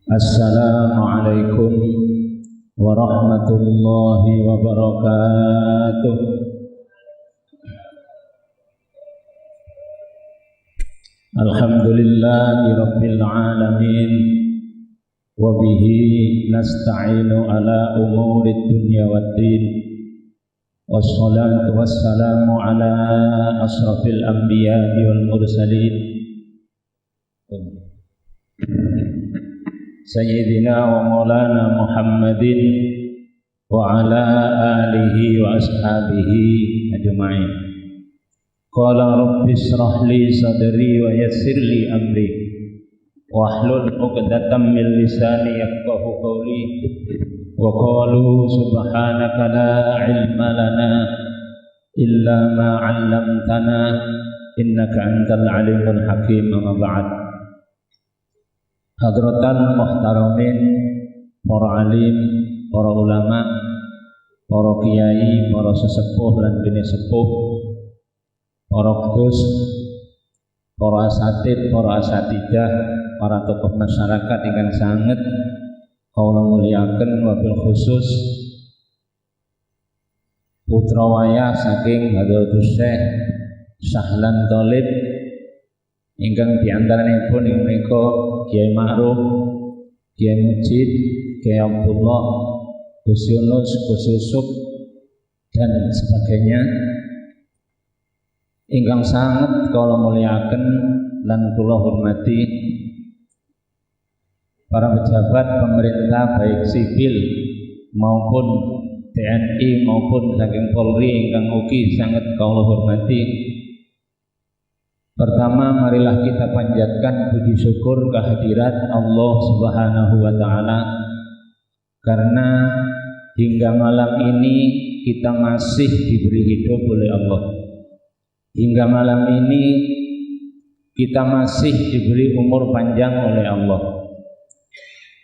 Assalamualaikum warahmatullahi wabarakatuh. Alhamdulillahi rabbil alamin. Wa bihi nasta'inu ala umurid dunya waddin. Wassalatu wassalamu ala asrafil anbiya'i wal mursalin Sayyidina wa maulana Muhammadin wa ala alihi wa ashabihi ajma'in. Qala rabbi israh li sadri wa yassir li amri wahlul 'uqdatam min lisani yafqahu qawli. Wa qalu subhanaka la ilma lana illa ma 'allamtana innaka antal alimul hakim. Amma ba'd. Hadratan muhtaramin, para alim, para ulama, para kiai, para sesepuh lan bini sepuh, para kudus, para asatid, para asatidah, para tokoh masyarakat ingkang sanget kawula muliaken, wabil khusus putra wayah saking Hadratus Syekh Sahlan Tholib ingkang diantaranipun ing menika Kiai Ma'ruf, Kiai Mujid, Kiai Abdullah, Gus Yunus, Gus Yusuf dan sebagainya ingkang sanget kula muliaken lan kula hormati para pejabat pemerintah baik sipil maupun TNI maupun saking Polri ingkang ugi sanget kula hormati. Pertama, marilah kita panjatkan puji syukur kehadirat Allah Subhanahu wa taala karena hingga malam ini kita masih diberi hidup oleh Allah. Hingga malam ini kita masih diberi umur panjang oleh Allah.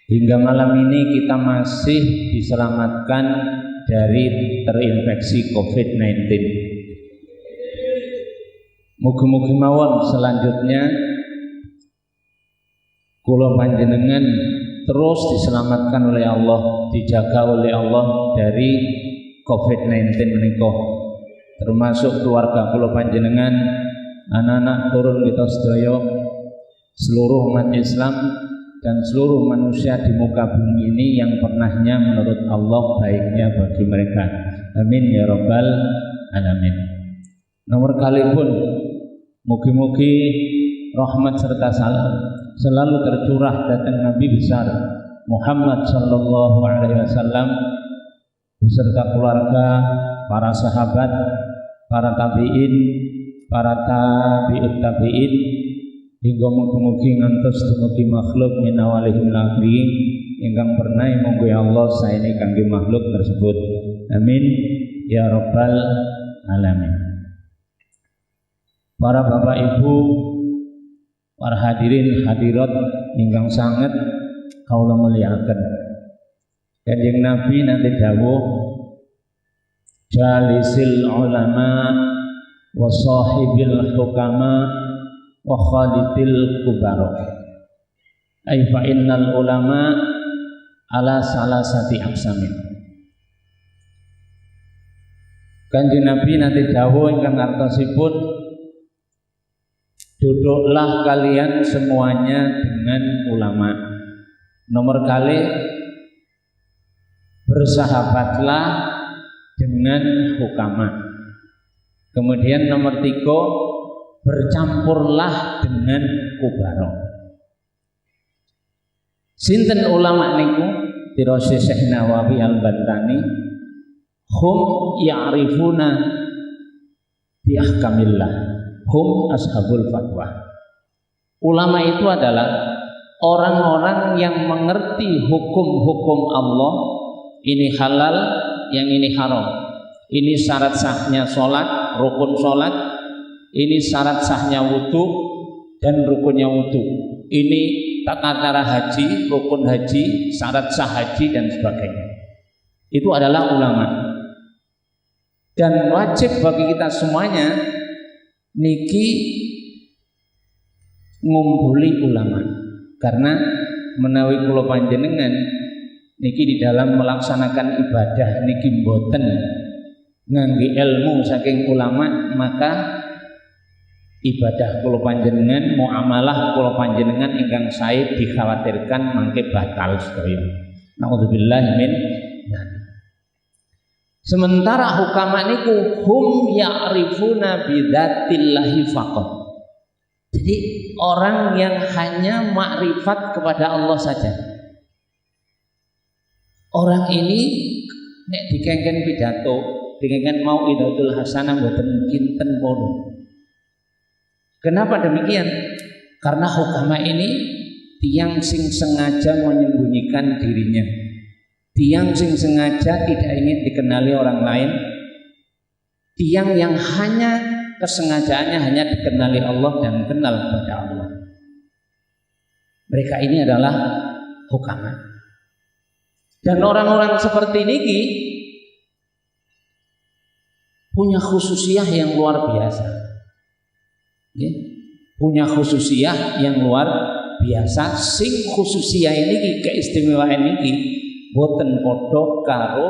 Hingga malam ini kita masih diselamatkan dari terinfeksi COVID-19. Mugi-mugi mawon selanjutnya kula panjenengan terus diselamatkan oleh Allah, dijaga oleh Allah dari COVID-19 menika. Termasuk keluarga kula panjenengan, anak-anak turun kita sedaya, seluruh umat Islam dan seluruh manusia di muka bumi ini yang pernahnya menurut Allah baiknya bagi mereka. Amin ya rabbal alamin. Nomor kali pun mugi-mugi rahmat serta salam selalu tercurah datang Nabi besar Muhammad sallallahu alaihi wasallam beserta keluarga, para sahabat, para tabi'in, para tabi'ut tabi'in hingga mugi-mugi ngantos dumugi makhluk min awalihim akhirin ingkang pernah monggo Allah saene kangge makhluk tersebut. Amin ya rabbal alamin. Para bapak ibu, para hadirin hadirat ingkang sanget kawula muliaken. Kanjeng Nabi nanti dawuh jalisil ulama wa sahibil hukama wa khalidil kubara. Ai fa innal ulama ala salasati aqsamin. Kanjeng Nabi nanti dawuh ingkang artosipun duduklah kalian semuanya dengan ulama. Nomor kali bersahabatlah dengan hukama. Kemudian nomor 3 bercampurlah dengan kubaro. Sinten ulama niku tirose Syekh Nawawi Al-Bantani hum ya'rifuna bi ahkamillah. Hum ashabul fatwa. Ulama itu adalah orang-orang yang mengerti hukum-hukum Allah. Ini halal, yang ini haram. Ini syarat sahnya sholat, rukun sholat. Ini syarat sahnya wudu dan rukunnya wudu. Ini tata cara haji, rukun haji, syarat sah haji dan sebagainya. Itu adalah ulama. Dan wajib bagi kita semuanya niki ngumpuli ulama, karena menawi kula panjenengan niki di dalam melaksanakan ibadah niki mboten ngangge ilmu saking ulama, maka ibadah kula panjenengan, muamalah kula panjenengan ingkang sae dikhawatirkan mangke batal sedaya. Nauzubillah min dzalik. Sementara hukama niku hum ya'rifuna bidzatillahi faqat. Jadi orang yang hanya makrifat kepada Allah saja. Orang ini nek dikengken pidato, dikengken mau idatul hasanah mboten kinten pono. Kenapa demikian? Karena hukama ini tiang sing sengaja menyembunyikan dirinya, tiang sing sengaja tidak ingin dikenali orang lain, tiang yang hanya kesengajaannya hanya dikenali Allah dan kenal kepada Allah. Mereka ini adalah hukama. Dan orang-orang seperti ini punya khususiyah yang luar biasa. Punya khususiyah yang luar biasa. Sing khususiyah ini keistimewaan ini boten padha karo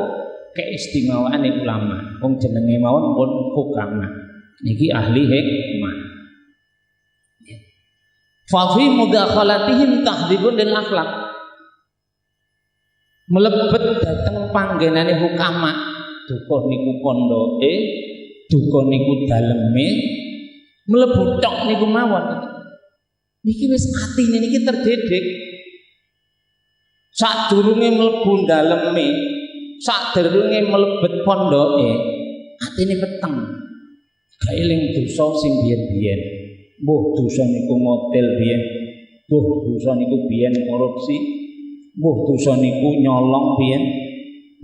keistimewaan ulama. Wong jenenge mawon pun hukama. Niki ahli hikmah. Fa fi mudakhalatihim tahdhibun lil akhlaq. Melebet dateng panggenane hukama, duka niku pondoke, duka niku daleme, mlebu tok niku mawon. Niki wis atine niki terdidik. Sadurunge mlebu daleme, sadurunge mlebet pondoke, atine peteng. Gak eling dosa sing biyen-biyen. Mbuh dosa niku ngotel biyen. Mbuh dosa niku biyen korupsi. Mbuh dosa niku nyolong biyen,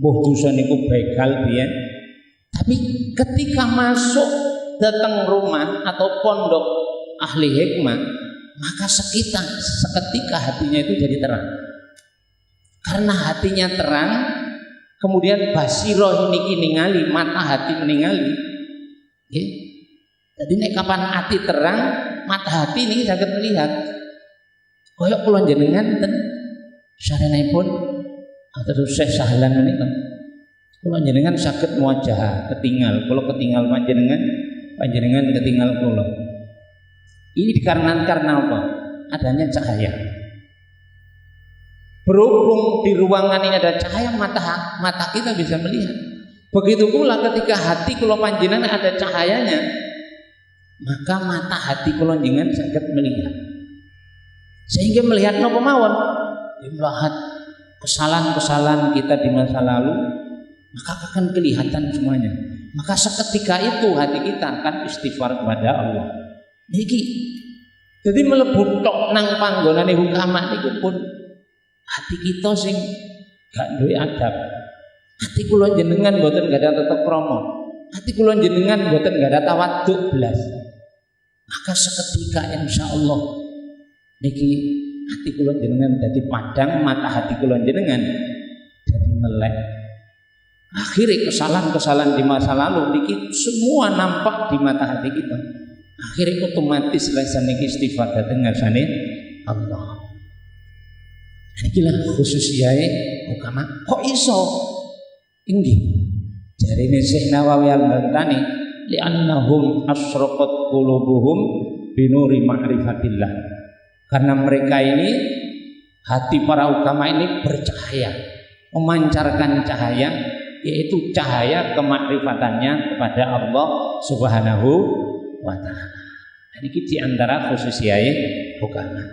mbuh dosa niku begal biyen. Tapi ketika masuk datang rumah atau pondok ahli hikmah, maka seketika hatinya itu jadi terang. Karena hatinya terang, kemudian basiroh niki ningali, mata hati meningali. Jadi nek kapan hati terang, mata hati ini saged melihat. Koyok kula jenengan ten sarenipun terus Syekh Sahlan menika kula jenengan saged muwajah ketinggal, kula ketinggal panjenengan ketinggal kula. Ini dikarenakan karena apa? Adanya cahaya. Berhubung di ruangan ini ada cahaya, mata kita bisa melihat. Begitu pula ketika hati kula panjenengan ada cahayanya, maka mata hati kula jenengan saged melihat. Sehingga melihat napa mawon? Melihat kesalahan-kesalahan kita di masa lalu, maka akan kelihatan semuanya. Maka seketika itu hati kita akan istighfar kepada Allah. Niki, jadi mlebu tok nang panggonane hukama niku pun hati kita sing gak duwe adab. Hati kula jenengan mboten gak ada tetep kromo. Hati kula jenengan mboten gak ada tawaduk blas. Maka seketika insyaallah niki hati kula jenengan dadi padang, mata hati kula jenengan jadi melek. Akhirnya kesalahan-kesalahan di masa lalu niki semua nampak di mata hati kita. Akhirnya otomatis lesan niki istighfar dateng ngarsane Allah. Iki lah khususiyae hukama. Kok iso? Inggih. Jarine Syekh Nawawi Al-Bantani li'annahum asraqat qulubuhum binuri ma'rifatillah. Karena mereka ini, hati para hukama ini bercahaya, memancarkan cahaya, yaitu cahaya kemakrifatannya kepada Allah Subhanahu wa Ta'ala. Ini di antara khususiyai hukama.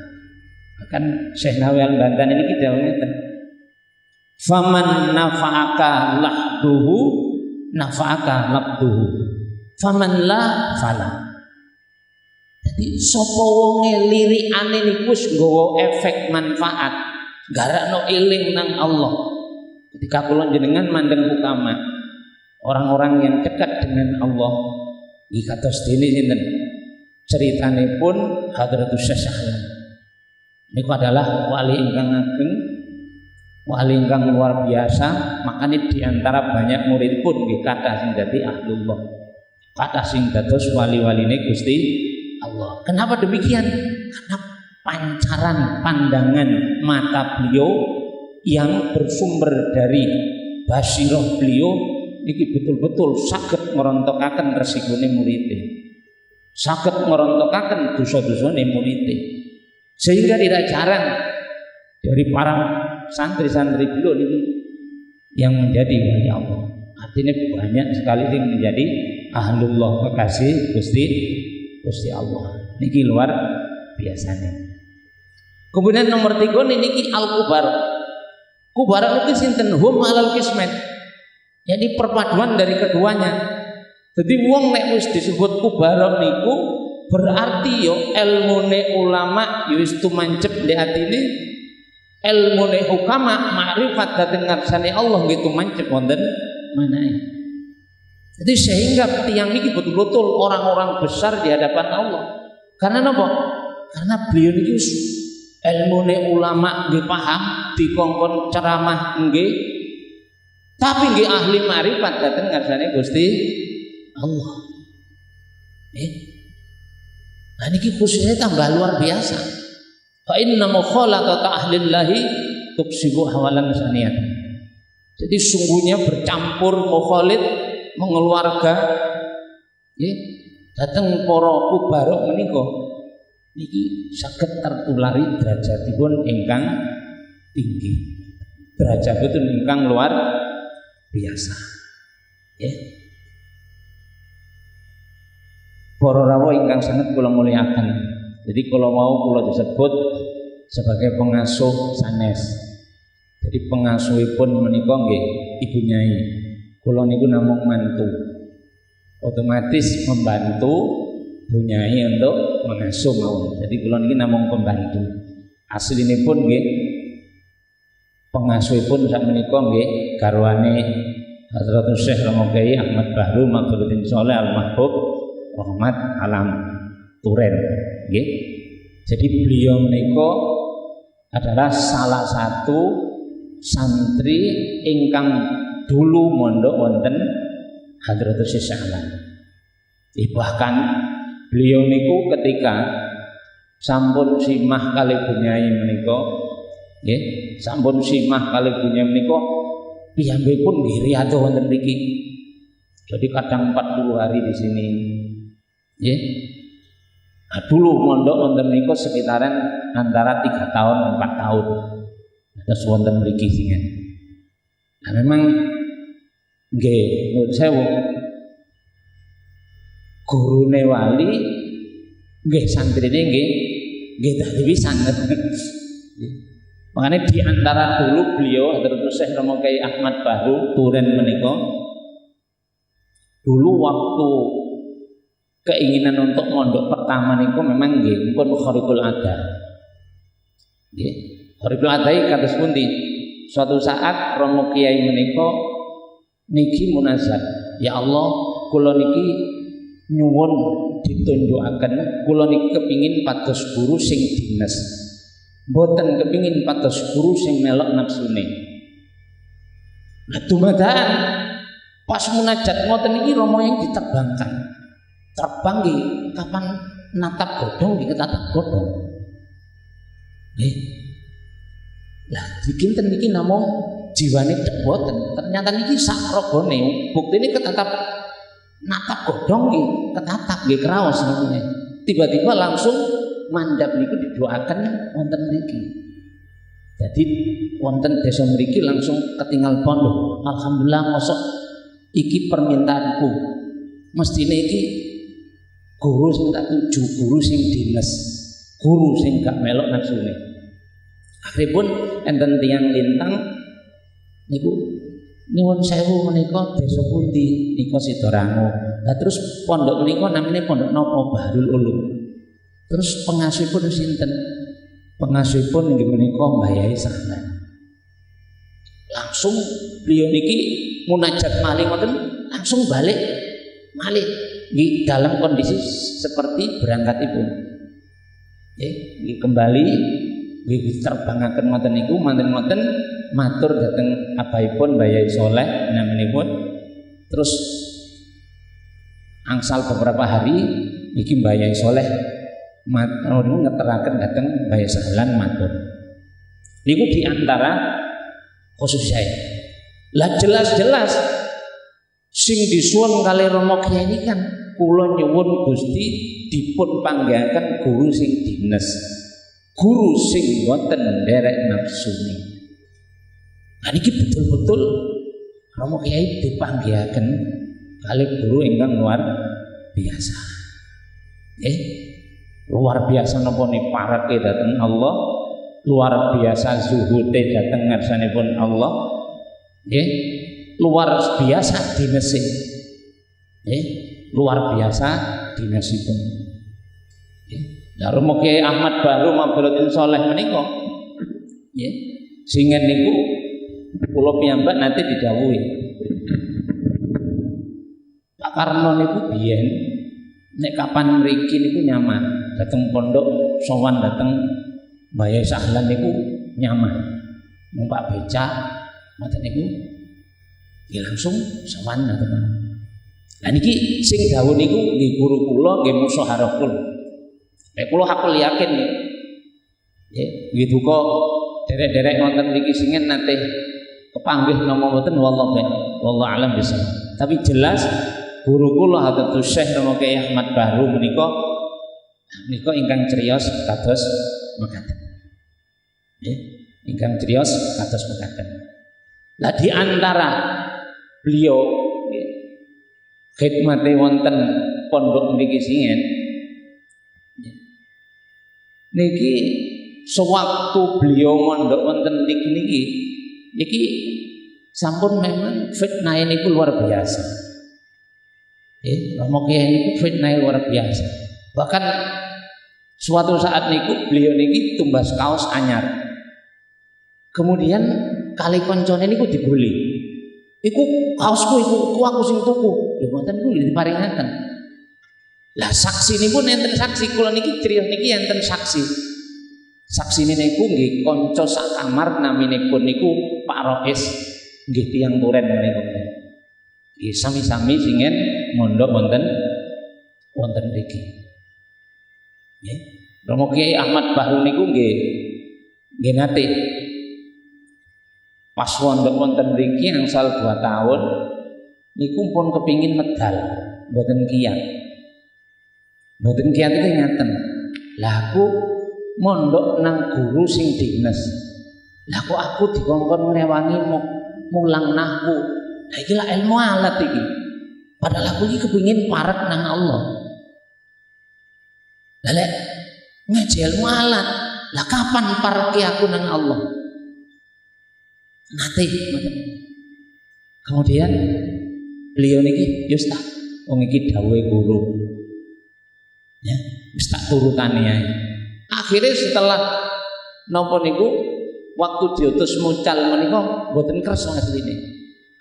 Bahkan Syekh Nawawi Al-Bantani ini kita ngeten. Faman nafa'aka lahduhu nafa'aka labduhu. Faman la fala. Jadi sapa wonge lirikane niku wis nggawa efek manfaat, garakno eling nang Allah. Ketika kula jenengan mandeng hukama, orang-orang yang dekat dengan Allah, iki kados dene sinten? Ceritanipun Hadratus Syekh Sahlan. Niku adalah wali ingkang ageng, wali ingkang luar biasa, makanya diantara banyak murid pun nggih kathah sing dadi ahlullah. Kathah sing dados wali-waline Gusti Allah. Kenapa demikian? Karena pancaran pandangan mata beliau yang bersumber dari basirah beliau niki betul-betul saged ngerontokaken resikone murid, saged ngerontokaken dosa-dosane murid, sehingga tidak jarang dari para santri-santri beliau ini yang menjadi wali Allah. Artinya banyak sekali yang menjadi ahlullah, kekasih Gusti Allah. Niki luar biasanya. Kemudian nomor 3 niki al-kubar. Kubar itu sinten hum alal kismet. Jadi perpaduan dari keduanya. Jadi wong nek wis disebut kubar niku berarti yo ilmune ulama yo wis tumancep di atine, ilmune hukama makrifat dhateng ngarsane Allah nggih tumancep wonten manahe. Jadi sehingga tiang niki betul-betul orang-orang besar di hadapan Allah. Karena napa? Karena beliau niki ilmune ulama nggih paham, dikongkon ceramah nggih, tapi nggih ahli marifat dhateng ngarsane Gusti Allah. Nah niki khususnya tambah luar biasa. Fa inna mukhalatata ahlillahi tuksibu hawalan saniyat. Jadi sungguhnya bercampur mukhalid mengeluarga nggih dhateng para kubarok menika niki saged tertulari derajatipun ingkang tinggi, derajatipun ingkang luar biasa. Ya. Para rawuh ingkang sanget kula mulyakaken. Jadi kalau mau kula disebut sebagai pengasuh sanes. Jadi pengasuhipun menika nggih Ibu Nyai. Kula niku namung mantu. Otomatis membantu Bu Nyai untuk mengasuh mawon. Jadi kula niki namung pembantu. Aslinipun nggih pengasuhipun sak menika nggih garwane Hadratus Syekh Romo Kyai Ahmad Bahru Maghfirudin Sholeh Al-Mahbub Rahmat Alam Turen nggih. Jadi beliau menika adalah salah satu santri ingkang dulu mondok wonten Hadratus Syekh Alam. Bahkan beliau niku ketika sampun simah kali Bu Nyai menika nggih, sampun simah kali Bu Nyai menika piyambakipun nggih riyadhah wonten mriki. Jadi kadang 40 hari di sini. Nggih. Nah, dulu mondok wonten menika sekitaran antara 3 tahun 4 tahun. Terus wonten mriki singen. Nah memang nggih nuwun sewu gurune wali nggih santrine nggih dadi pisan. Makanya di antara dulu beliau Hadratus Syekh Romo Kyai Ahmad Bahru Turen menika dulu waktu keinginan untuk mondok pertama niku memang nggih pun khariqul ada. Nggih. Khariqul adai kados pundi? Suatu saat Romo Kyai menika niki munazat, ya Allah, kula niki nyuwun ditunjukaken, kula niki kepingin pados guru sing dines. Mboten kepingin pados guru sing melok nafsune. Lah dumadakan pas munajat ngoten niki Romo yang diterbangkan. Terbang nggih kapan natap godhong nggih ketatap godhong. Nggih. Lah dikinten niki namung jiwane tek boten. Ternyata niki sak rogone buktine ketatap natap godhong nggih, ketatap nggih kraos namune. Tiba-tiba langsung mandap niku didoaken wonten mriki. Jadi wonten desa mriki langsung ketinggal pondok. Alhamdulillah mosok iki permintaanku. Mestine iki guru sing tak tuju, guru sing dinas, guru sing gak melok nafsune. Akhiripun enten tiyang lintang niku nyuwun sewu menika desa pundi? Nika Sidorango. Lah terus pondok menika namine pondok napa? Bahrul Ulum. Terus pengasuhipun sinten? Pengasuhipun inggih menika Mbah Yai Sahlan. Langsung beliau niki munajat malih ngoten, langsung balik malih nggih dalam kondisi seperti berangkatipun. Nggih kembali nggih terbangaken ngoten niku manten-manten matur dhateng abahipun Mbah Yai Saleh naminipun. Terus angsal beberapa hari iki Mbah Yai Saleh niku ngeteraken dhateng Bae Sahlan matur. Niku diantara khusus saya. Lah jelas-jelas sing disuwun kali Rama Kyai ini kan kula nyuwun Gusti dipun panggihaken guru sing dines. Guru sing boten nderek nafsune. Nah niki betul-betul Rama Kyai dipanggihaken kali guru ingkang luar biasa. Luar biasa napa niparake dhateng Allah, luar biasa zuhude dhateng ngarsanipun Allah. Luar biasa dinese. Luar biasa dinesipun. Lah Rama Kyai Ahmad Bahru Mabrudin Saleh menika singen niku kula piyambak nanti didhawuhi. Pak Karno niku biyen nek kapan mriki niku nyaman, dateng pondok sowan dateng Bae Sahlan niku nyaman. Numpak becak ngoten niku langsung sowan dateng. Lah niki sing dawuh niku nggih guru kula nggih musyawarah kula. Nek kula hakul yakin nggih duka derek-derek wonten mriki singen nate kepanggih nama mboten wallahu alam bisa. Tapi jelas guru kula Hadratus Syekh Rama Kyai Ahmad Bahru menika ingkang criyos kados mekaten. Ingkang criyos kados mekaten. Lah di antara beliau khidmate wonten pondok mriki singen niki sewaktu beliau mondok wonten niki sampun memang fitnah niku luar biasa. Rama Kyai niku fitnah luar biasa. Bahkan suatu saat niku beliau niki tumbas kaos anyar. Kemudian kali koncone niku dibuli. Iku kaosku iku aku sing tuku. Lho mboten kuwi diparingaken. Lah saksi niku nenten saksi kula niki criyos niki enten saksi. Saksine niku nggih kanca sak kamar naminipun niku Pak Rois nggih tiyang turen menika. Nggih sami-sami singen mondok wonten mriki. Nggih. Rama Kyai Ahmad Bahru niku nggih nate pas mondok wonten mriki angsal 2 tahun niku pun kepingin medal mboten kiyat. Mboten kiyat iki ngaten. Lah aku mondok nang guru sing dines. Lah kok aku dikongkon ngrewangi mulang nahwu. Lah iki lak ilmu alat iki. Padahal aku iki kepingin parek nang Allah. Lah lek ngaji ilmu alat, lah kapan pareki aku nang Allah? Nate. Kemudian beliau niki yus tak wong iki dawuhe guru. Ya, wis tak turutane ae. Akhirnya setelah napa niku waktu diutus mucal menika mboten kersa asline.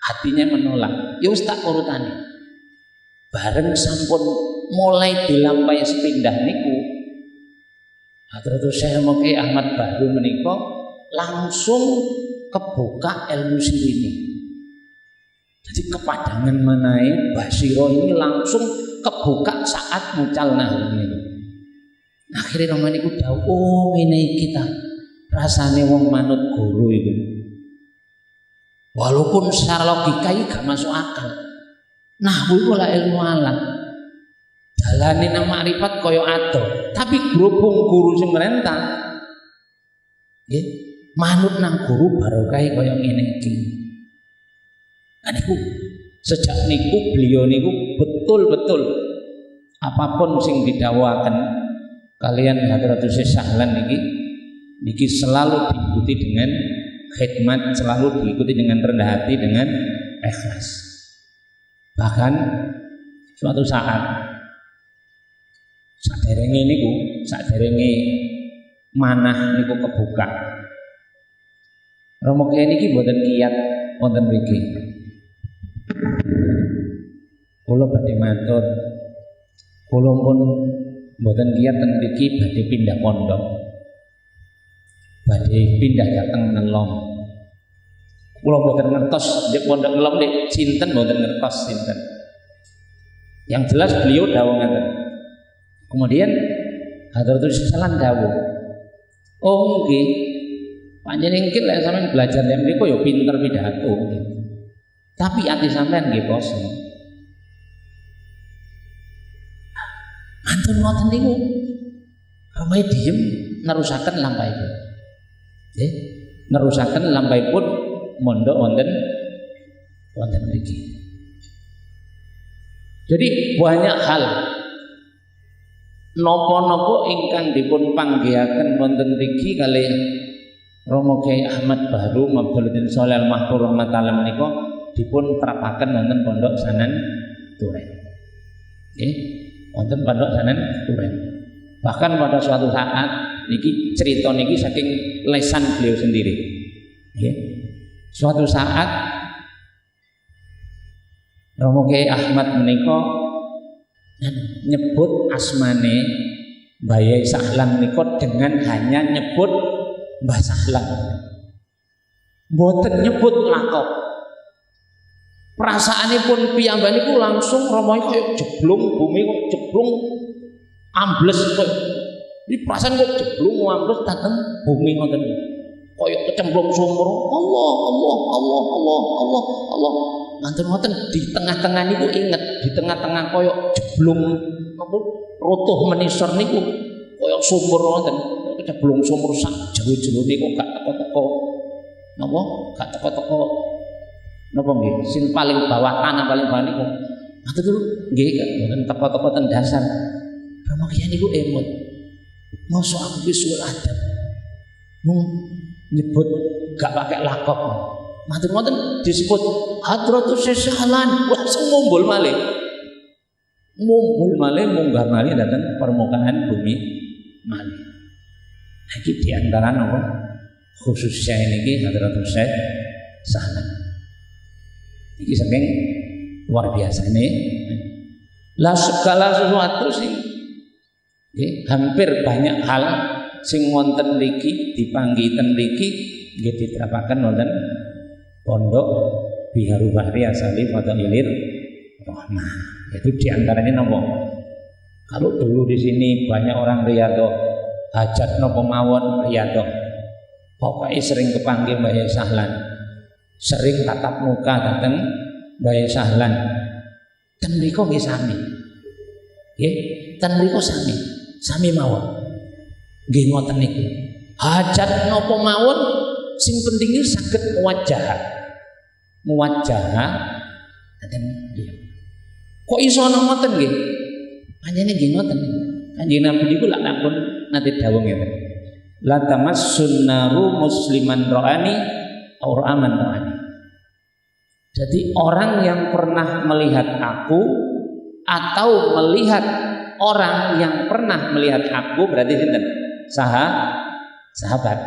Hatinya menolak. Ya wis tak turutane. Bareng sampun mulai dilampahi sepindah niku Hadratus Syekh Rama Kyai Ahmad Bahru menika langsung kebuka ilmu sirine. Jadi kepadangan manahe basira ini langsung kebuka saat mucal nahwu niku. Akhirnya roman niku dawuh, oh ngene iki ta. Rasane wong manut guru iku. Walaupun secara logika iki gak masuk akal. Nahwu iku lah ilmu alam. Dalane nang makrifat kaya ado, tapi grobong guru sing merentah. Nggih, manut nang guru barokahe kaya ngene iki. Niku sejak niku beliau niku betul-betul apapun sing didhawaken kalian Hadratus Syekh Sahlan niki selalu diikuti dengan khidmat, selalu diikuti dengan rendah hati, dengan ikhlas. Bahkan suatu saat saderenge manah niku kebuka. Rama Kyai niki mboten kiyat wonten mriki. Kula badhe matur, kula pun mboten kiyat ten mriki badhe pindah pondok. Badhe pindah dhateng Ngelong. Kula mboten ngertos nek pondok Ngelong nek sinten mboten ngertos sinten. Yang jelas beliau dawuh ngaten. Kemudian Hadratus Salam dawuh. Oh nggih. Panjenengan iki lek sampean belajar yang mriku ya pinter pidato gitu. Tapi ati sampean nggih kosong. Mantun ngoten niku. Ramai diem nerusaken lampahipun. Nggih, nerusaken lampahipun mondok wonten mriki. Jadi banyak hal napa-napa ingkang dipun panggihaken wonten mriki kalih Romo Kyai Ahmad Bahru Mabaluddin Sholih Al-Mahfur rahmatullah menika dipun terapaken wonten Pondok Sanan Turen. Nggih, wonten Pondok Sanan Turen. Bahkan pada suatu saat niki cerita niki saking lesan beliau sendiri. Nggih. Suatu saat Romo Kyai Ahmad menika nyebut asmane Mbah Yai Sahlan menika dengan hanya nyebut Mbah Sahlan. Mboten nyebut lakop. Perasaanipun piyambak niku langsung Romo kaya jeblung bumi kok jeblung ambles kok. Iki perasaan kok jeblung ambles dateng bumi ngoten. Kaya kecemplung sumur. Allah. Ngoten di tengah-tengah niku inget, di tengah-tengah kaya jeblung apa rotoh menisor niku kaya sumur ngoten. Kecemplung sumur sak jero-jero niku gak teko-teko. Napa? Gak teko-teko. Napa nggih? Sing paling bawah tanah paling bawah niku. Ngoten dulu nggih mboten teko-teko ten dasar. Romo Kyai niku emot. Mosok aku wis suul adab. Mung nyebut gak pakai lakop. Matur-matur disebut Hadratus Sahlan. Langsung mumbul malih. Munggah malih datang permukaan bumi malih. Iki di antara napa khususnya niki Hadratus Sahlan. Iki saking luar biasa ini. Lah segala sesuatu sing hampir banyak hal sing wonten mriki dipanggi ten mriki nggih diterapaken wonten Pondok Biharu Bahri Asali Fadailir Rahmah. Itu diantaranya nopo. Kalau dulu di sini banyak orang riyadhah hajat nopo mawon riyadhah. Pokoknya sering kepanggil Mbah Yai Sahlan. Sering tatap muka dateng Mbah Yai Sahlan. Ten mriku nggih sami. Nggih, ten mriku sami mawon. Nggih ngoten niku. Hajat napa mawon sing pentingnya saged muwajjah dateng beliau. Kok iso ana ngoten nggih? Panjenengan nggih ngoten. Kanjeng Nabi niku lak ampun nate dawuh ngeten. La tamassun naru musliman ra'ani aw ra'aman ra'ani. Jadi orang yang pernah melihat aku atau melihat orang yang pernah melihat aku berarti sinten? Sahabat.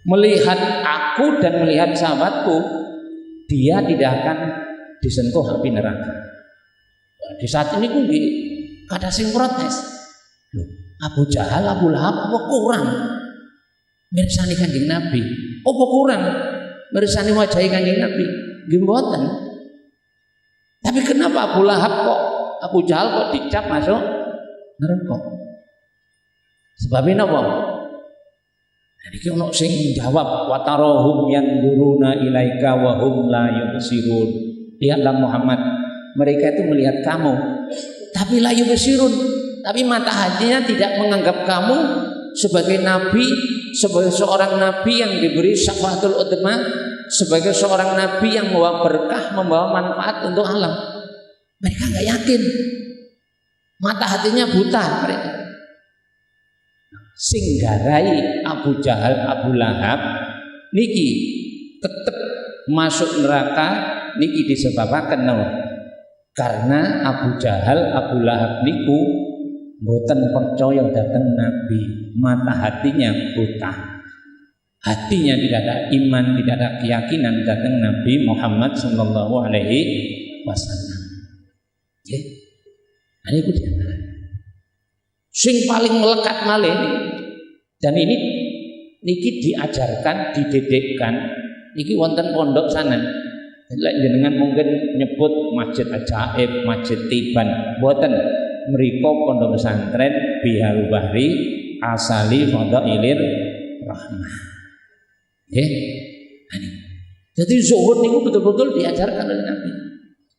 Melihat aku dan melihat sahabatku, dia tidak akan disentuh api neraka. Di saat ini nggih kada sing protes. Loh, Abu Jahal, Abu Lahab apa kurang mirsani Kanjeng Nabi? Apa kurang mirsani wajahi Kanjeng Nabi? Nggih mboten. Tapi kenapa Abu Lahab kok Abu Jahal kok dicap masuk neraka? Sebabnya apa? Jadi ono sing jawab watarahum yanzuruna ilaika wa hum la yubsirun. Lihatlah Muhammad, mereka itu melihat kamu tapi la yubsirun, tapi mata hatinya tidak menganggap kamu sebagai nabi, sebagai seorang nabi yang diberi syafaatul udzma, sebagai seorang nabi yang membawa berkah, membawa manfaat untuk alam. Mereka enggak yakin. Mata hatinya buta mereka. Singgarai Abu Jahal, Abu Lahab niki tetap masuk neraka niki disebabaken nawa. Karena Abu Jahal, Abu Lahab niku mboten percaya dateng Nabi, mata hatinya buta. Hatinya tidak ada iman, tidak ada keyakinan dateng Nabi Muhammad sallallahu alaihi wasallam. Nggih. Niku diantara sing paling melekat malih dan ini niki diajarkan, dididikkan niki wonten pondok sana. Lek jenengan mungkin nyebut Masjid Ajaib, Masjid Tiban, mboten. mriko pondok pesantren Biharu Bahri Asali Fadailir Rahmah. Nggih. Jadi zuhud niku betul-betul diajarkan oleh Nabi.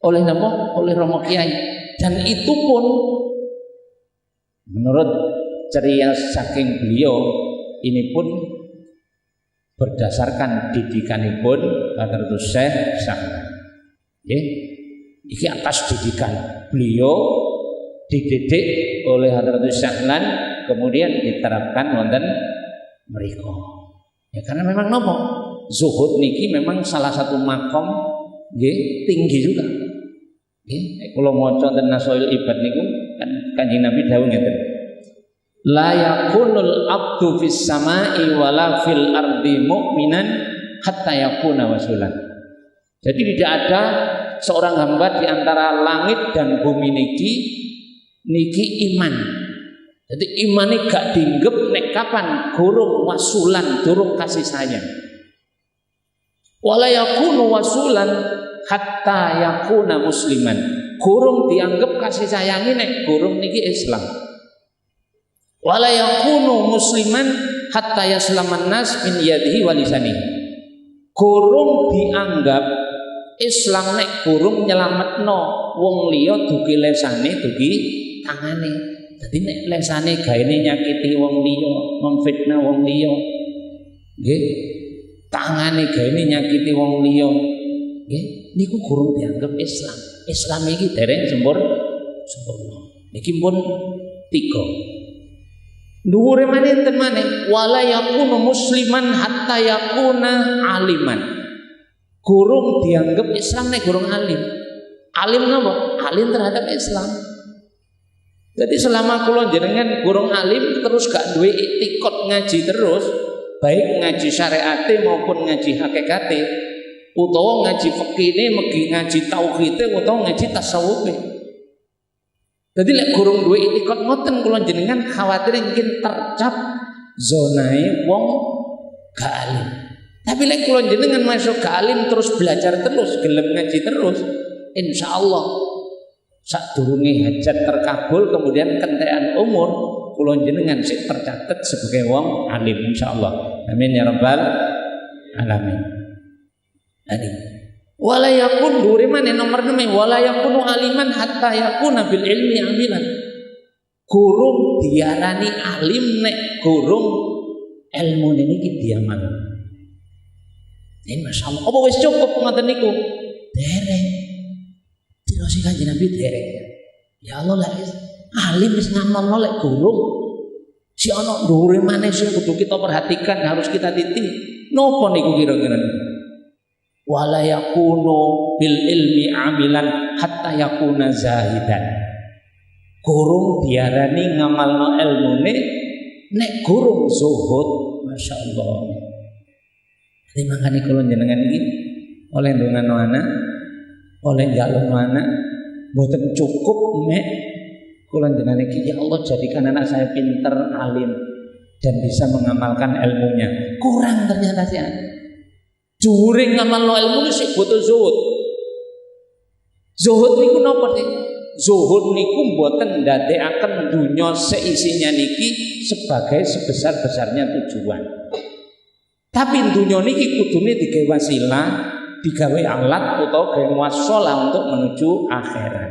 Oleh napa? Oleh Romo Kiai. Dan itu pun menurut ceria saking beliau ini pun berdasarkan didikanipun Hadratus Syekh Sahlan. Nggih. Iki atas didikan beliau dididik oleh Hadratus Sahlan kemudian diterapkan wonten mriku. Ya karena memang nopo? Zuhud niki memang salah satu makom nggih tinggi juga. Nggih, kula maca ten Nasail Ibad niku kan Kanjeng Nabi dawuh ngeten. La yakunul abdu fis sama'i wala fil ardi mu'minan hatta yakuna wasulan. Jadi tidak ada seorang hamba di antara langit dan bumi niki iman. Jadi iman ini gak dinggep nek kapan gurung wasulan, durung kasih sayang. Wala yakunu wasulan hatta yakuna musliman. Gurung dianggap kasih sayangi nek gurung niki Islam. Wala yakunu musliman hatta yaslaman nas min yadihi wa lisanihi. Gurung dianggap Islam nek gurung nyelametno wong liya dugi lesane dugi tangane. Dadi nek lesane gaene nyakiti wong liya, memfitnah wong liya. Nggih. Tangane gaene nyakiti wong liya. Nggih, niku gurung dianggap Islam. Islam iki dereng sempurna. Niki pun 3. Dhuwure maneh enten maneh wala yakunu musliman hatta yakuna aliman. Gurung dianggap Islam nek gurung alim. Alim napa? Alim terhadap Islam. Jadi selama kula jenengan gurung alim terus gak duwe iktikad ngaji terus, baik ngaji syariate maupun ngaji hakikate, utawa ngaji fikihne, ngaji tauhide utawa ngaji tasawufe. Jadi lek gurung duwe iktikad ngoten kula jenengan khawatir mungkin tercap zonae wong gak alim. Tapi lek kula jenengan masuk ke alim terus belajar terus, gelem ngaji terus, insyaallah sadurunge hajat terkabul kemudian kentekan umur kula jenengan sik tercatat sebagai wong alim insyaallah. Amin ya rabbal alamin. Amin. Wala yakun dure maneh nomor 6 wala yakunu aliman hatta yakuna bil ilmi amilan. Gurung diarani alim nek gurung ilmu niki diamal. Ini Masya Allah, apa wis cukup ngoten niku? Dereng. Dirosi Kanjeng Nabi dereng. Ya Allah lah alim wis ngamalno lek gurung. Si ana dhuwure maneh sing kudu kita perhatikan, harus kita titik. Napa niku kira-kira? Wala yakunu bil ilmi amilan hatta yakuna zahidan. Gurung diarani ngamalno ilmune nek gurung zuhud, Masya Allah. Jadi makanya kalau jenengan ini oleh ndongano anak, oleh njaluk anak, mboten cukup mek kula jenengan iki ya Allah jadikan anak saya pinter, alim dan bisa mengamalkan ilmunya. Kurang ternyata sih. Jure ngamalno ilmu sik butuh zuhud. Zuhud niku napa sih? Zuhud niku mboten ndadekaken dunya seisinya niki sebagai sebesar-besarnya tujuan. Tapi dunia niki kudune digawe wasilah, digawe alat utawa gawe wasolah untuk menuju akhirat.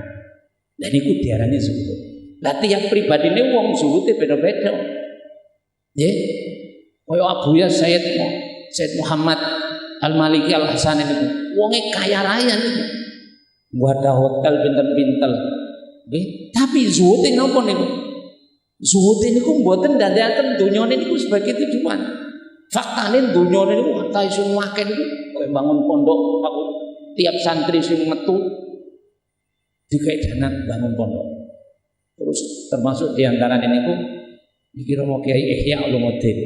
Dan niku diarani zuhud. Lah tiap pribadine wong zuhude beda-beda. Nggih. Kaya Abuya Sayyid Muhammad Al-Maliki Al-Hasan niku wonge kaya raya niku. Ada hotel pinter-pinter. Nggih. Tapi zuhude napa niku? Zuhude niku mboten ndadekaken dunya niku sebagai tujuan. Faktane dunia niku kata sing akeh niku kowe bangun pondok tiap santri sing metu digawe dana bangun pondok. Terus termasuk di antara niku iki Romo Kiai Ihya Ulumuddin.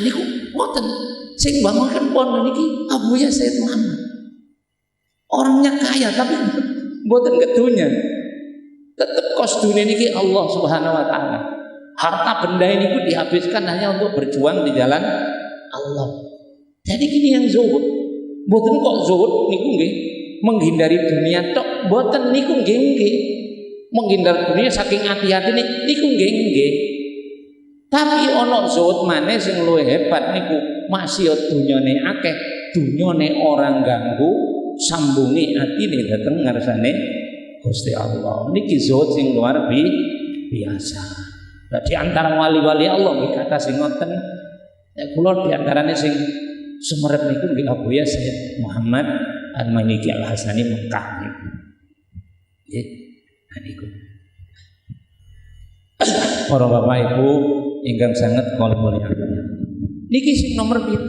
Niku ngoten sing bangunkan pondok niki Abuya Sayyid Muhammad. Orangnya kaya tapi mboten kedunya. Tetep kos dunia niki Allah Subhanahu wa taala. Harta benda ini pun dihabiskan hanya untuk berjuang di jalan Allah. Jadi gini yang zuhud. Mboten kok zuhud niku nggih menghindari dunia tok mboten niku nggih. Menghindar dunia saking hati-hati niku nggih. Tapi ana zuhud maneh sing luwih hebat niku maksiat dunyane akeh, dunyane orang ganggu, sambungi atine dhateng ngarsane Gusti Allah. Niki zuhud sing luar biasa. Nah, di antara wali-wali Allah nggih kata sing ngoten. Ya kula di antarane sing sumerep niku nggih Abuya Sayyid Muhammad Al-Maliki Al-Hasani Mekah niku. Nggih, niku. Para Bapak Ibu ingkang sanget kula mulyakaken. Niki sing nomor 7,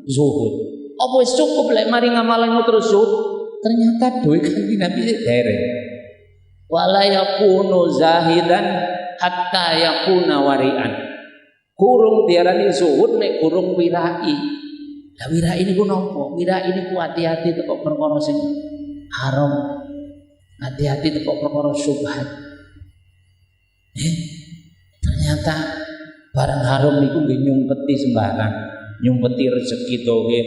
zuhud. Apa wis cukup lek mari ngamalan terus zuhud? Ternyata duwe Kanjeng Nabi dereng. Wala yakunu zahidan hatta yakuna wari'an. Kurung diarani zuhud nek kurung wirai. Lah wirai niku napa? Wirai niku hati-hati teko perkara sing haram. Hati-hati teko perkara syubhat. Ternyata barang haram niku nggih nyumpeti sembarang, nyumpeti rezeki dohir,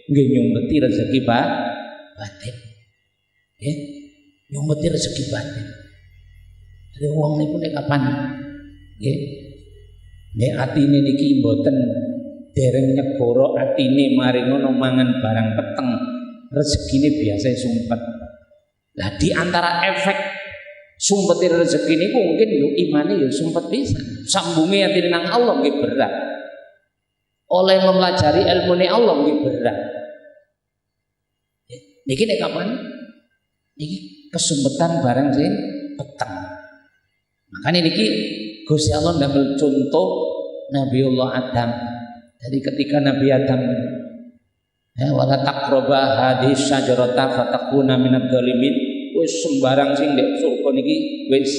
nggih nyumpeti rezeki batin. Nggih, nyumpeti rezeki batin. Jadi wong niku nek kapan nggih nek atine niki mboten dereng nyegoro atine mari ngono mangan barang peteng, rezekine biasa sumpet. Lah di antara efek sumpeti rezeki niku mungkin yo imane yo sumpet pisan. Sambunge atine nang Allah nggih berat. Oleh mempelajari ilmune Allah nggih berat. Niki nek kapan? Niki kesumpetan barang sing peteng. Makanya niki Gusti Allah ndamel contoh Nabiullah Adam. Jadi ketika Nabi Adam wala taqraba hadhihi syajarata fatakuna minadh dhalimin, wis sembarang sing ndek surga niki wis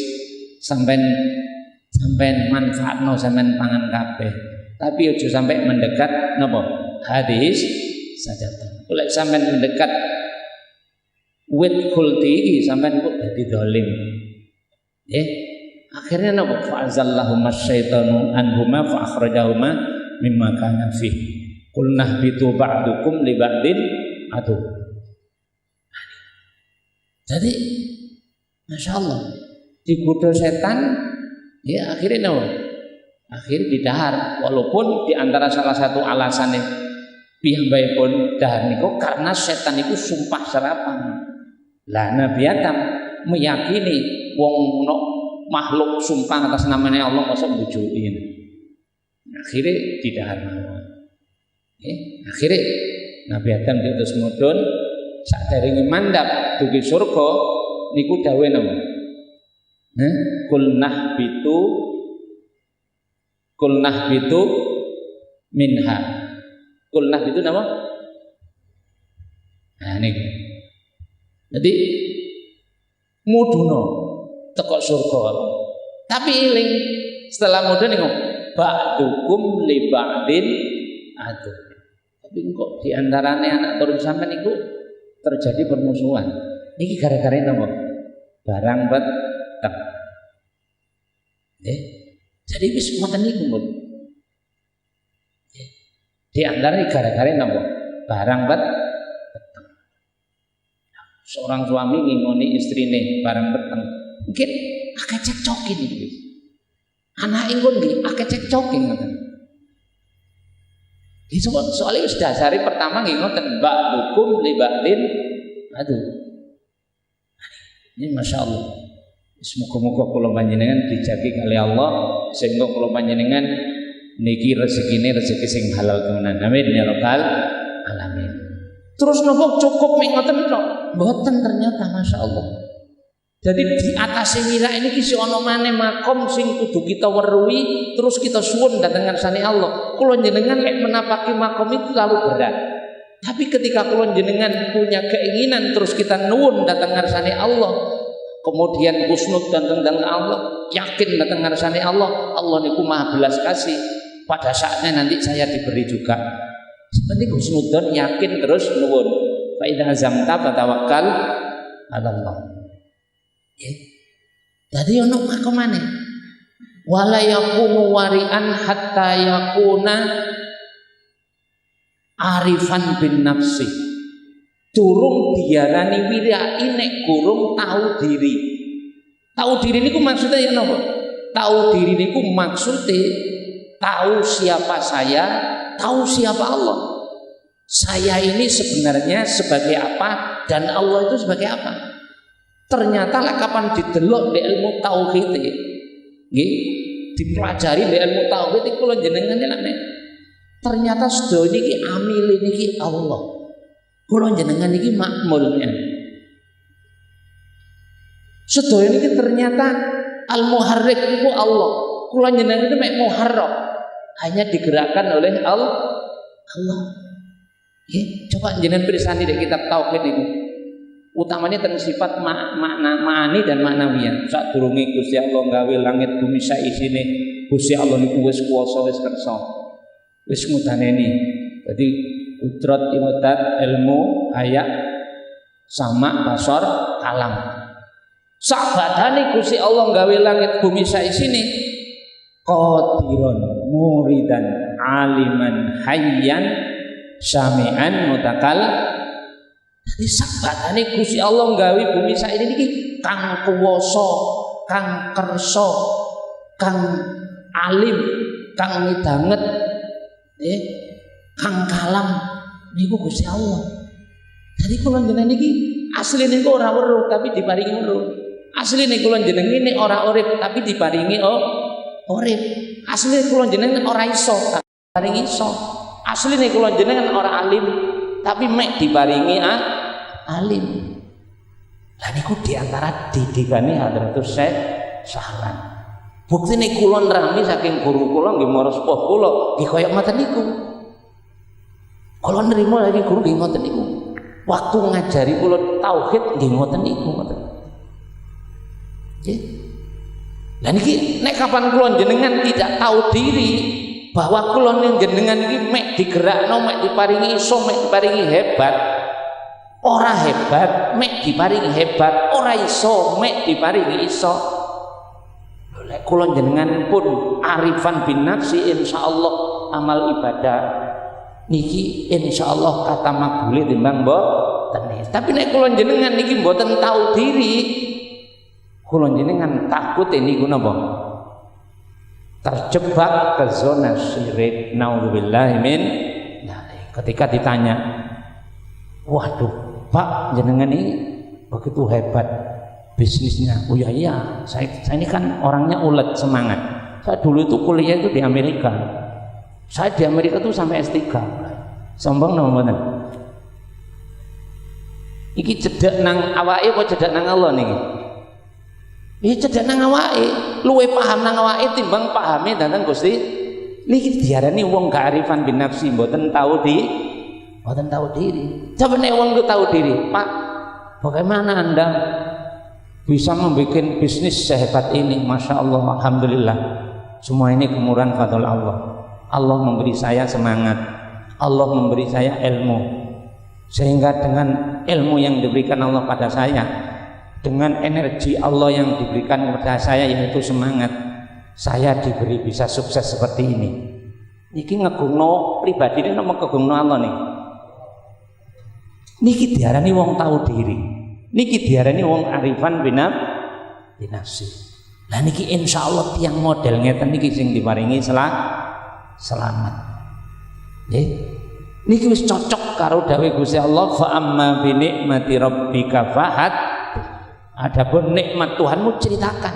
sampean manfaatno sampean pangan kabeh. Tapi aja sampai mendekat napa? Hadis sajarata. Lek sampean mendekat wit khuldi iki sampean kok dadi zalim. Akhirnya napa? Fa'azallahuma syaitanu anhuma fa akhrajahuma mimma kana fihi. Qul nahbitu ba'dukum li ba'din adu. Jadi Masya Allah digoda setan ya akhirnya no. Akhirnya didahar. Walaupun diantara salah satu alasannya piyambakipun dahar niku karena setan itu sumpah serapan. Lah Nabi Adam meyakini wong no, makhluk sumpah atas namanya Allah masa bujukin. Akhirnya didahar mawon. Akhirnya Nabi Adam diutus mudhun sadèrènge mandhap dugi surga niku dawuhe napa? Kul nahbitu minha. Kul nahbitu napa? Nah niku. Jadi mudhuna teko surga. Tapi eling setelah mudhun niku ba'dukum li ba'din adu. Tapi kok diantarane anak turun sampean niku terjadi permusuhan. Niki gara-gara napa? Barang peteng. Jadi wis ngoten niku, Mbok. Di antara gara-gara napa? Barang peteng. Seorang suami ngingoni istrine barang peteng. Mungkin akeh cekcoke iki. Anake pun nggih akeh cekcoke ngoten. Itu soalnya wis dasare pertama nggih ngoten ba'dukum li ba'din aduh. Ini Masya Allah. Semoga-moga kula panjenengan dijagi kali Allah sehingga kula panjenengan niki rezekine rezeki sing halal tenan. Amin ya rabbal alamin. Terus nopo cukup mek ngoten kok? Mboten ternyata Masya Allah. Jadi di atas wira ini kisi ono maneh makom sing kudu kita weruhi terus kita suwun dateng ngarsane Allah. Kula jenengan lek menapaki makom itu terlalu berat. Tapi ketika kula jenengan punya keinginan terus kita nuwun dateng ngarsane Allah, kemudian husnud dateng Allah, yakin dateng ngarsane Allah, Allah niku Maha belas kasih. Pada saatnya nanti saya diberi juga. Seperti husnudzon yakin terus nuwun. Fa idza azamta fatawakkal 'ala Allah. Tadi ono makomane wala yakunu wari'an hatta yakuna arifan bin nafsi. durung diarani wirai nek gurung tahu diri. Tahu diri niku maksudnya ya napa? Tahu diri niku maksudnya tahu siapa saya, tahu siapa Allah. Saya ini sebenarnya sebagai apa dan Allah itu sebagai apa. Ternyata lah kapan didelok di ilmu tauhid nggih, dipelajari di ilmu tauhid iku kula jenengan nek ternyata sedaya niki amil niki Allah. Kula jenengan niki makmulnya. Sedaya niki ternyata al-muharrik itu Allah. Kula jenengan itu mek muharrak, hanya digerakkan oleh Allah. Coba jenengan pirsani di kitab tauhid niku. Utamanya tentang sifat makna ma'ani dan ma'nawiyah. Sadurunge Gusti Allah gawe langit bumi sak isine, Gusti Allah niku wis kuwasa wis kersa. Wis ngudaneni. Dadi kudrat imadat ilmu ayat sama basar kalam. Sak badane Gusti Allah gawe langit bumi sak isine qadiron muridan aliman hayyan sami'an mutakal. Jadi sakbatane Gusti Allah gawe bumi saiki niki kang kuwasa, kang kersa, kang alim, kang midanget, kang kalam niku Gusti Allah. Jadi kula jenengan niki asline niku ora weruh tapi diparingi weruh. Asline kula jenengan ini ora urip tapi diparingi urip. Asline kula jenengan ora iso tapi diparingi iso. Asline kula jenengan ora alim tapi mek diparingi alim. Lah niku diantara didikane Hadratus Syekh Sahlan. Buktine kula nerami saking guru kula nggih marang sepuh kula nggih kaya ngoten niku. Kula nrimo saking guru nggih ngoten niku. Waktu ngajari kula tauhid nggih ngoten niku ngoten. Nggih. Lah niki nek kapan kula jenengan tidak tahu diri bahwa kula jenengan iki mek digerakno, mek diparingi iso, mek diparingi hebat. Ora hebat, mek diparingi hebat, ora iso, mek diparingi iso. Lek kula jenengan pun arifan bin nafsi insyaallah amal ibadah niki insyaallah kata makbule timbang mboten. Tapi nek kula jenengan niki mboten tahu diri, kula jenengan takut niku napa? Terjebak ke zona syirik. Naudzubillahi min. Ketika ditanya, waduh Pak jenengan ini begitu hebat bisnisnya. Oh iya, saya ini kan orangnya ulet semangat. Saya dulu itu kuliah itu di Amerika. Saya di Amerika tuh sampai S3. Sombong napa mboten? Iki cedhak nang awake apa cedhak nang Allah niki? Iki cedhak nang awake, luwe paham nang awake timbang pahame dateng Gusti. Niki diarani wong gak arifan bin nafsi, mboten tahu diri. Coba nek wong tahu diri, Pak, bagaimana Anda bisa membuat bisnis sehebat ini? Masya Allah, alhamdulillah. Semua ini kemurahan fadl Allah. Allah memberi saya semangat, Allah memberi saya ilmu, sehingga dengan ilmu yang diberikan Allah pada saya, dengan energi Allah yang diberikan kepada saya yaitu semangat, saya diberi bisa sukses seperti ini. Niki ngegungno pribadi ini nama kegungno Allah nih. Niki diarani wong tahu diri. Niki diarani wong arifan bin nafsi. Lah niki insyaallah tiang model ngeten niki sing diparingi selamat. Nggih. Niki wis cocok karo dawuh Gusti Allah, fa amma bi nikmati rabbika fahad. Adapun nikmat Tuhanmu ceritakan.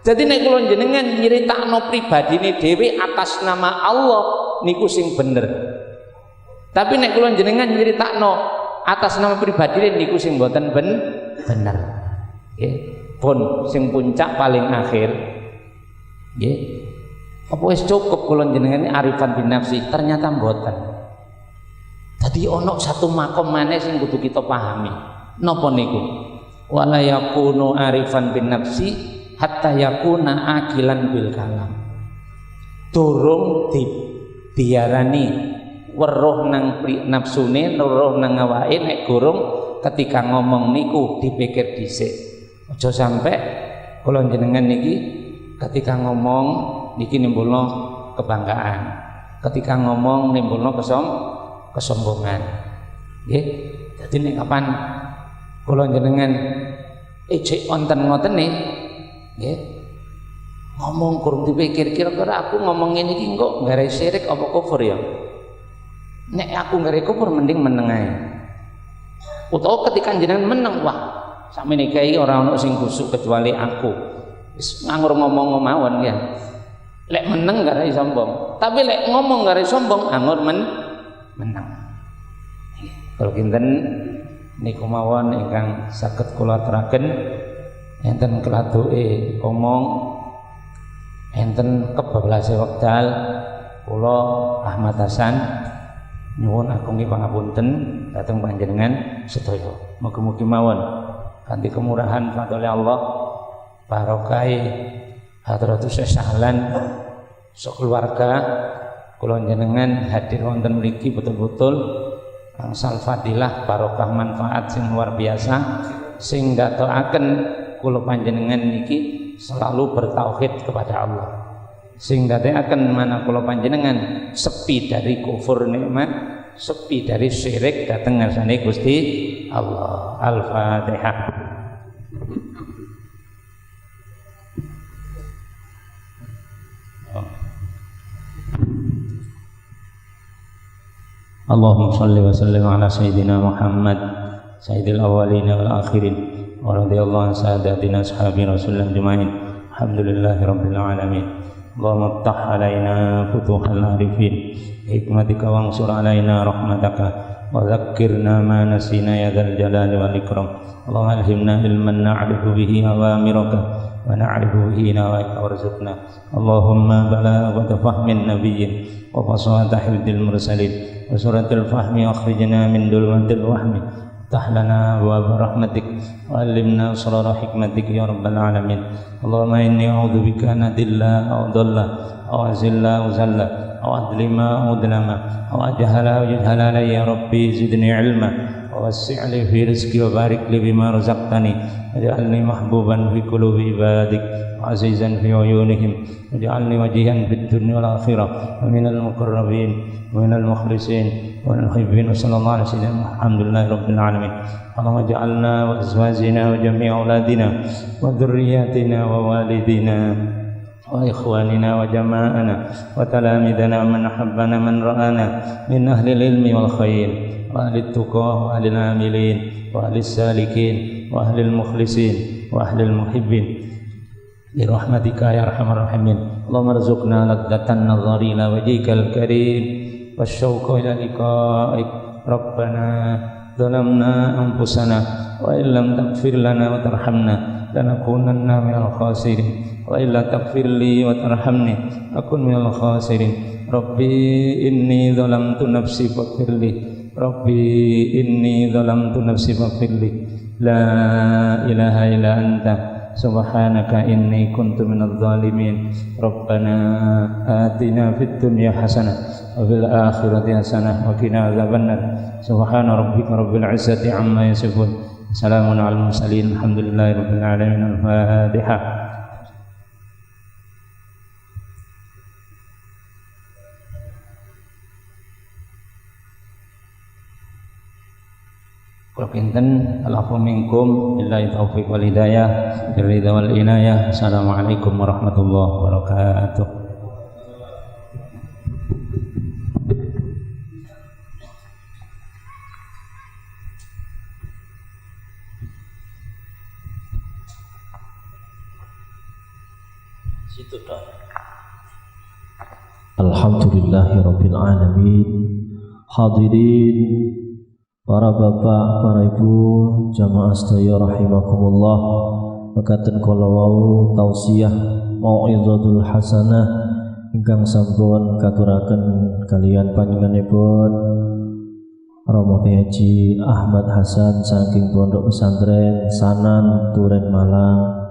Jadi nek kula jenengan nyritakno pribadine dhewe atas nama Allah niku sing bener. Tapi nek kula jenengan nyritakno atas nama pribadi niku sing mboten bener. Nggih. Pun sing puncak paling akhir. Nggih. Apa wis cukup kula jenengan arifan bin nafsi? Ternyata mboten. Dadi ana satu makom maneh sing kudu kita pahami. Napa niku? Wala yakunu arifan bin nafsi hatta yakuna akilan bil kalam. Durung diarani weruh nang nafsune, weruh nang awake nek gurung ketika ngomong niku dipikir dhisik. Aja sampe kula jenengan niki ketika ngomong niki nimbulno kebanggaan. Ketika ngomong nimbulno kesombongan. Nggih. Dadi nek kapan kula jenengan ejek wonten ngoten nggih. Ngomong kurang dipikir kira-kira aku ngomong ngene iki kok nggarai syirik apa kufur ya? Nek aku nggarai kufur mending meneng ae. Utawa ketika jenengan meneng, wah sakmene iki ora ono sing kusuk kecuali aku. Wis nganggur ngomong mawon ya. Lek meneng nggarai sombong. Tapi lek ngomong nggarai sombong anggur meneng. Kalau kinten niku mawon ingkang saged kula aturaken enten keladuke omong enten kebeblase wekdal kula Ahmad Hasan nyuwun agungi pangapunten dhateng panjenengan sedaya. Mugi-mugi mawon kanthi kemurahan fadhole Allah barokah Hadratus Syekh Sahlan sekeluarga kula jenengan hadir wonten mriki betul-betul angsal fadilah barokah manfaat sing luar biasa sing ndadekaken kula panjenengan niki selalu bertauhid kepada Allah sing ndadekaken mana kula panjenengan sepi dari kufur nikmat, sepi dari syirik dhateng ngarsane Gusti Allah. Al-Fatihah. Allahumma shalli wa sallim ala sayyidina Muhammad sayyidil awwalin wal akhirin wa radhiyallahu an sadatina ashabi rasulillah ajma'in. Alhamdulillahi rabbil alamin. Allahumma iftah alaina futuhal arifin hikmatika wansur alaina rahmataka wa dzakkirna ma nasina ya dzal jalali wal ikram. Allahumma alhimna ilman na'rifu bihi awamiraka wa na'rifu bihi nawaika warzuqna. Allahumma balagha fahmin nabiyyin wa fasahata hifdzil mursalin wa suratul fahmi akhrijna min dulmatil wahmi tahlana wa rahmatik wa alimna asrar hikmatik ya rabbal alamin. Allahumma inni a'udzubika an adilla aw dalla aw azilla aw zalla aw adlima aw udlama aw ajhala aw yujhala ya rabbi zidni ilma wa wasi' fi rizqi wa barik li bima razaqtani waj'alni mahbuban fi qulubi ibadik wa azizan fi uyunihim waj'alni wajihan fid dunya wal akhirah wa minal muqarrabin wa minal mukhlisin wa al-muhibbin. Sallallahu alaihi wasallam. Alhamdulillahi rabbil alamin. Allahumma ja'alna wa azwajina wa jami' auladina wa dhurriyyatina wa walidina wa ikhwanina wa jama'ana wa talamidana man ahabbana man ra'ana min ahli ilmi wal khair wa ahli tuqa wa ahli amilin wa ahli salikin wa ahli mukhlisin wa ahli muhibbin bi rahmatika ya arhamar rahimin. Allahumma rzuqna ladzatan nazari ila wajhikal karim wasyauqa ila liqa'ik. Rabbana zalamna anfusana wa illam taghfir lana wa tarhamna lanakunanna minal khasirin wa illa taghfir li wa tarhamni akun minal khasirin. Rabbi inni zalamtu nafsi faghfir li. Rabbi inni zalamtu nafsi faghfir li. La ilaha illa anta subhanaka inni kuntu minadh dhalimin. Rabbana atina fid dunya hasanah wa fil akhirati hasanah wa qina adzabannar. Subhana rabbika rabbil izzati amma yasifun. Salamun alal mursalin. Alhamdulillahi rabbil alamin. Al-Fatihah. Kula kinten alafu minkum billahi taufiq wal hidayah biridha wal inayah. Assalamualaikum warahmatullahi wabarakatuh. Situ dah. Alhamdulillahi rabbil alamin. Hadirin para bapak, para ibu, jamaah sedaya rahimakumullah. Mekaten kala wau tausiah mau'izatul hasanah ingkang sampun katuraken kalian panjenenganipun Romo Haji Ahmad Hasan saking Pondok Pesantren Sanan Turen Malang.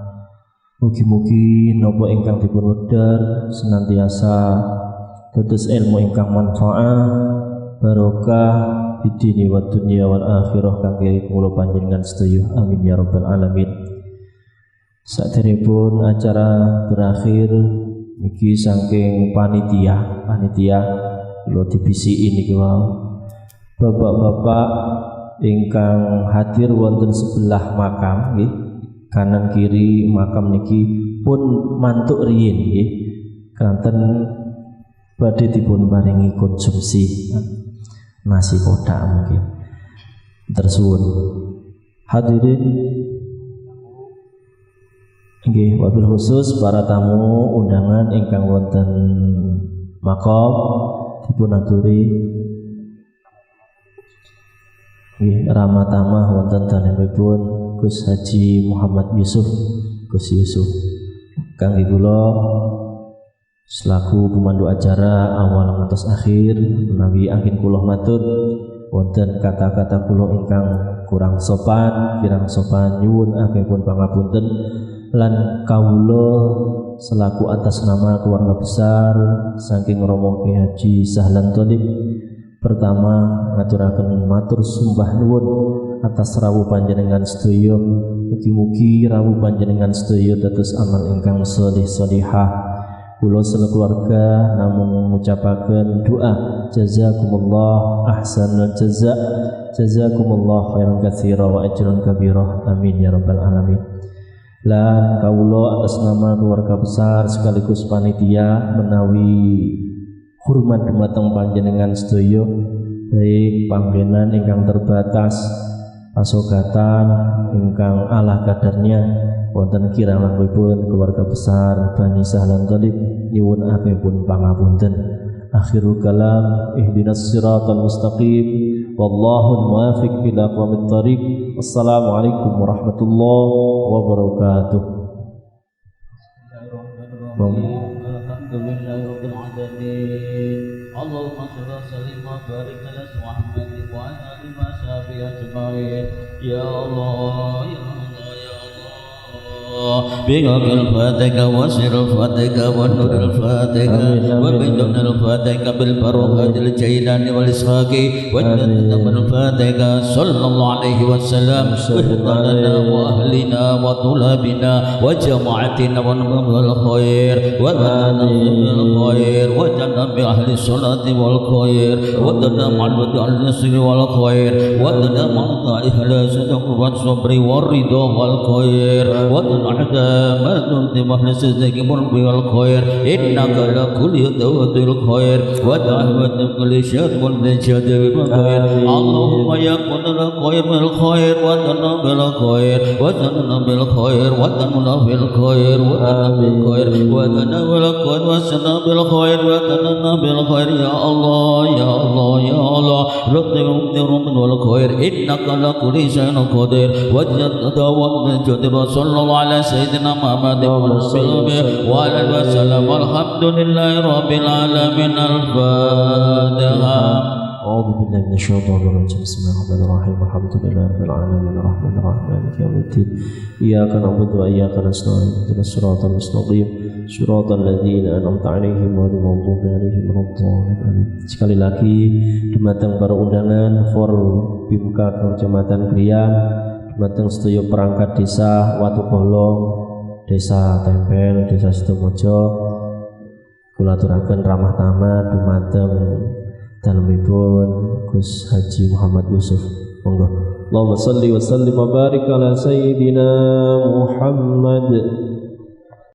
Mugi-mugi napa ingkang dipun wedhar senantiasa dados ilmu ingkang manfaat barokah bidini wa dunya wal akhirah kangge kula panjenengan sedaya. Amin ya rabbal alamin. Saderepun acara berakhir niki saking panitia kula dibisiki niki wau bapak-bapak ingkang hadir wonten sebelah makam nggih, kanan kiri makam niki pun mantuk riyin nggih, kanten badhe dipun paringi konsumsi nasi kotak mungkin. Tersuwun. Hadirin nggih, wabil khusus para tamu undangan ingkang wonten makom dipun aturi nggih ramatama wonten dalemipun Gus Haji Muhammad Yusuf, Gus Yusuf. Kangge kula selaku pemandu acara awal ngantos akhir menawi angin kula matur wonten kata-kata kula ingkang kurang sopan, kirang sopan nyuwun agengipun pangapunten lan kawula selaku atas nama keluarga besar saking Romo Kiai Haji Sahlan Tholib pertama ngaturaken matur sumbah nuwun atas rawuh panjenengan sedaya. Mugi-mugi rawuh panjenengan sedaya dados amal ingkang sholih-sholihah. Kula sekeluarga namung ngucapaken doa jazakumullah ahsanal jaza, jazakumullah khairan katsira wa ajran kabira, amin ya rabbal alamin. Lan kawula atas nama keluarga besar sekaligus panitia menawi hormat dumateng panjenengan sedaya, baik panggenan ingkang terbatas, pasogatan ingkang ala kadarnya wonten kirang langkungipun keluarga besar Bani Sahlan Tholib nyuwun agengipun pangapunten. Akhirul kalam ihdinas siratal mustaqim wallahu muwaffiq ila aqwamit thoriq. Wassalamualaikum warahmatullahi wabarakatuh. Alhamdulillahirabbil alamin. Allahumma shalli wa sallim wa barik ala Muhammadin wa ala alihi wa sahbihi ajmain. Ya Allah ya Allah ya Allah. Biqil Fatihah wa sirul Fatihah wa nurul Fatihah wa bidunil Fatihah bil barakahil jailani wal ishaqi wa nurul Fatihah sallallahu alaihi wasallam wa ahlina wa tulabina wa jama'atina wa nurul khair wa nurul khair wa jannabi ahli salati wal khair wa tanamul ahli sirri wal khair wa tanamul ahli sadaq wa sabri wa ridha wal khair wa أعداء من محل سيدك مربي والخير إنك لكل يدوة الخير ودعوة كل شر والنجاة بالخير اللهم يكن الخير من الخير وتنا بالخير وتنا بالخير وتنا بالخير وتنا بالخير وتنا بالخير وتنا بالخير وتنا بالخير يا الله يا الله يا الله رد من والخير إنك لكل شيء قدير وجدت والنجاة صلى الله عليه سيدنا محمد وعلى آله وسلم والحمد لله رب العالمين. الفاتحة. أعوذ بالله من الشيطان الرجيم. بسم الله الرحمن الرحيم. الحمد لله رب العالمين الرحمن الرحيم مالك يوم الدين إياك نعبد وإياك نستعين اهدنا الصراط المستقيم صراط الذين أنعمت عليهم غير المغضوب عليهم ولا الضالين. Sekali lagi dumateng para undangan for Bimka Kecamatan Krian, dumateng sedaya perangkat desa Watu Kolong, Desa Tempel, Desa Sidomojo, kula aturaken ramah tamah dumateng dalemipun Gus Haji Muhammad Yusuf. Monggo. Allahumma shalli wa sallim wa barik ala sayyidina Muhammad